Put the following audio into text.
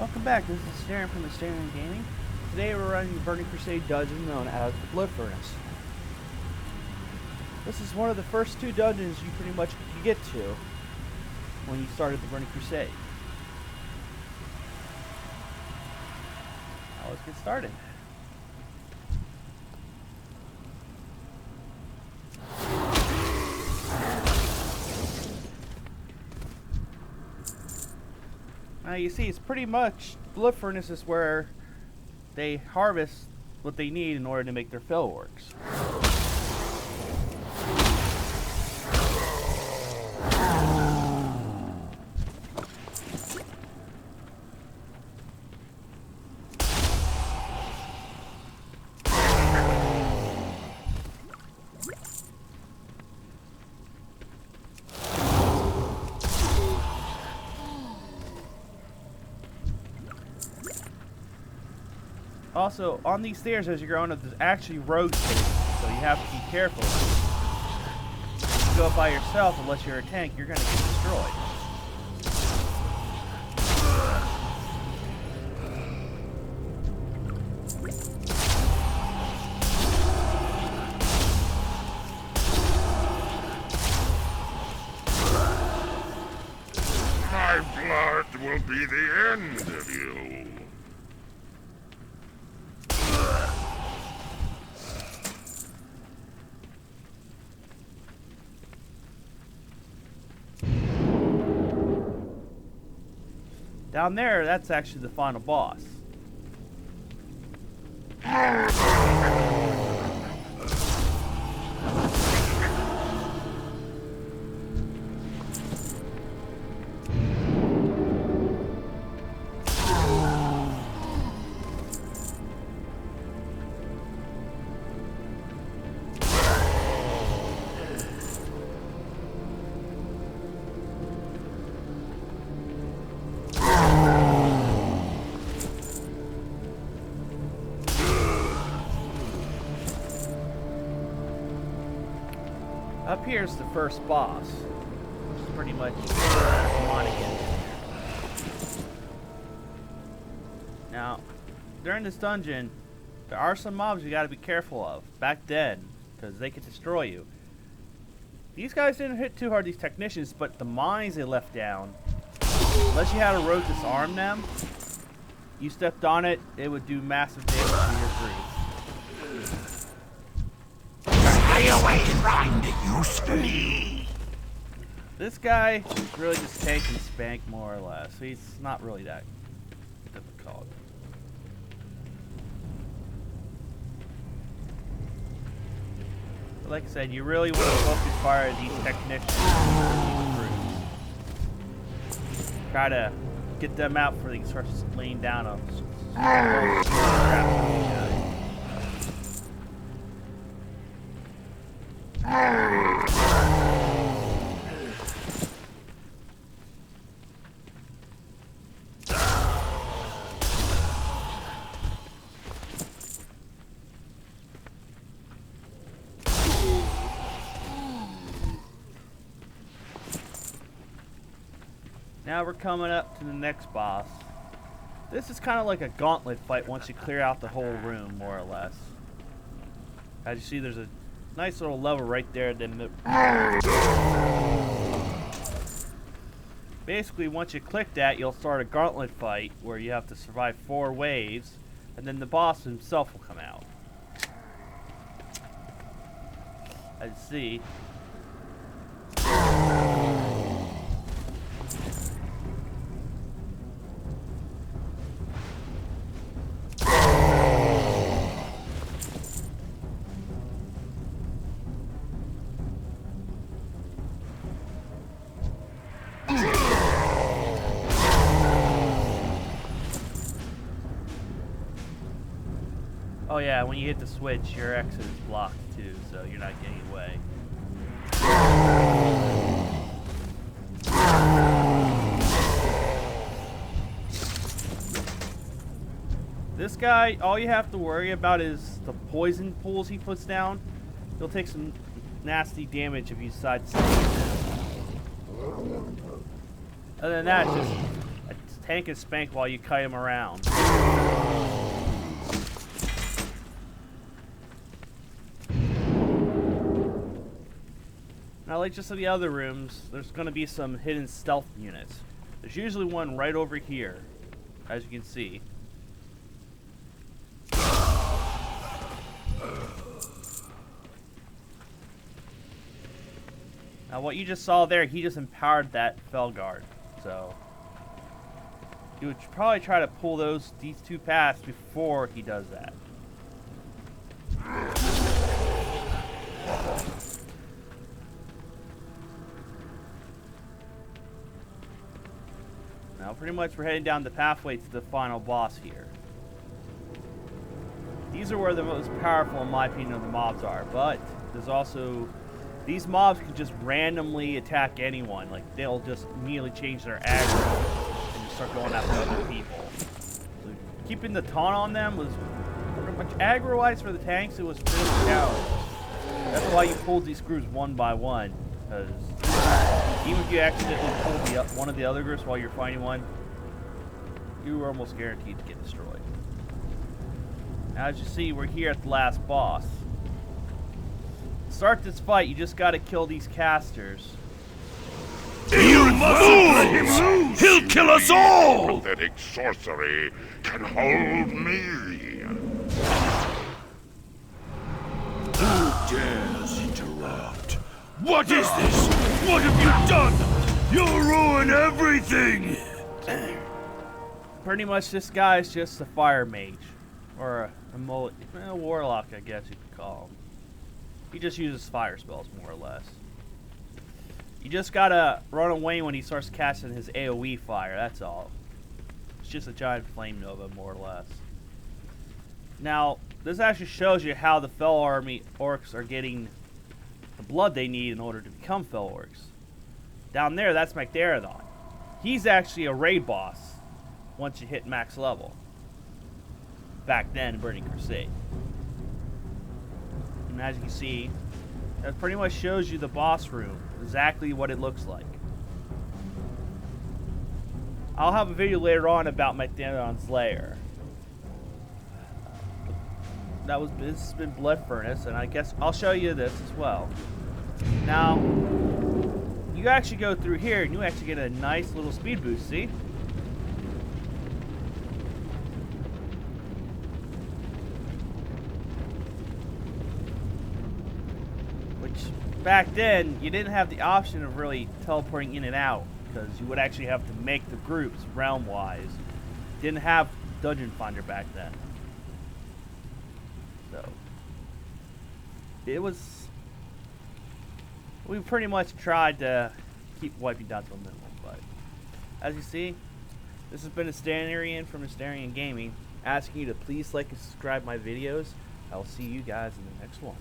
Welcome back, this is Darren from the Darren Gaming. Today we're running the Burning Crusade dungeon known as the Blood Furnace. This is one of the first two dungeons you pretty much could get to when you started the Burning Crusade. Now let's get started. Now you see, it's pretty much Blood Furnace is where they harvest what they need in order to make their fireworks. Also, on these stairs as you're going up, there's actually road spaces, so you have to be careful. If you go up by yourself, unless you're a tank, you're going to get destroyed. My blood will be the end of you. Down there, that's actually the final boss. Up here's the first boss, which is pretty much Monaghan. Now, during this dungeon, there are some mobs you gotta be careful of, back then, because they could destroy you. These guys didn't hit too hard, these technicians, but the mines they left down, unless you had a road to disarm them, you stepped on it, it would do massive damage to your crew. Stay away from the usefully. This guy is really just tank and spank, more or less. He's not really that difficult. But like I said, you really want to focus fire on these technicians. Try to get them out before they can start laying down a Now we're coming up to the next boss. This is kind of like a gauntlet fight once you clear out the whole room, more or less. As you see, there's a nice little level right there. Then basically, once you click that, you'll start a gauntlet fight where you have to survive 4 waves, and then the boss himself will come out. As you see. Oh yeah, when you hit the switch, your exit is blocked too, so you're not getting away. This guy, all you have to worry about is the poison pools he puts down. He'll take some nasty damage if you decide to stay with him. Other than that, it's tank and spank while you kite him around. Now, like just in the other rooms, there's going to be some hidden stealth units. There's usually one right over here, as you can see. Now, what you just saw there, he just empowered that Felguard. So, you would probably try to pull these two paths before he does that. Now, pretty much we're heading down the pathway to the final boss here. These are where the most powerful, in my opinion, of the mobs are. But there's also... these mobs can just randomly attack anyone. Like, they'll just immediately change their aggro and just start going after other people. So keeping the taunt on them was pretty much aggro-wise for the tanks. It was pretty challenging. That's why you pulled these crews one by one. Because even if you accidentally pulled one of the other groups while you're fighting one, you were almost guaranteed to get destroyed. Now, as you see, we're here at the last boss. To start this fight, you just gotta kill these casters. You fools! He'll kill us all! Pathetic sorcery can hold me. Who dares interrupt? What is this? What have you done? You'll ruin everything! Pretty much, this guy's just a fire mage. Or a warlock, I guess you could call him. He just uses fire spells, more or less. You just gotta run away when he starts casting his AoE fire, that's all. It's just a giant flame nova, more or less. Now, this actually shows you how the Fel Army orcs are getting the blood they need in order to become Fel orcs. Down there, that's McDaradon. He's actually a raid boss once you hit max level. Back then in Burning Crusade. And as you can see, that pretty much shows you the boss room, exactly what it looks like. I'll have a video later on about McDaradon's lair. This has been Blood Furnace, and I guess I'll show you this as well. Now, you actually go through here, and you actually get a nice little speed boost, see? Back then, you didn't have the option of really teleporting in and out, because you would actually have to make the groups realm-wise. Didn't have Dungeon Finder back then. So, we pretty much tried to keep wiping down to a minimum, but as you see, this has been Asterian from Asterian Gaming, asking you to please like and subscribe my videos. I will see you guys in the next one.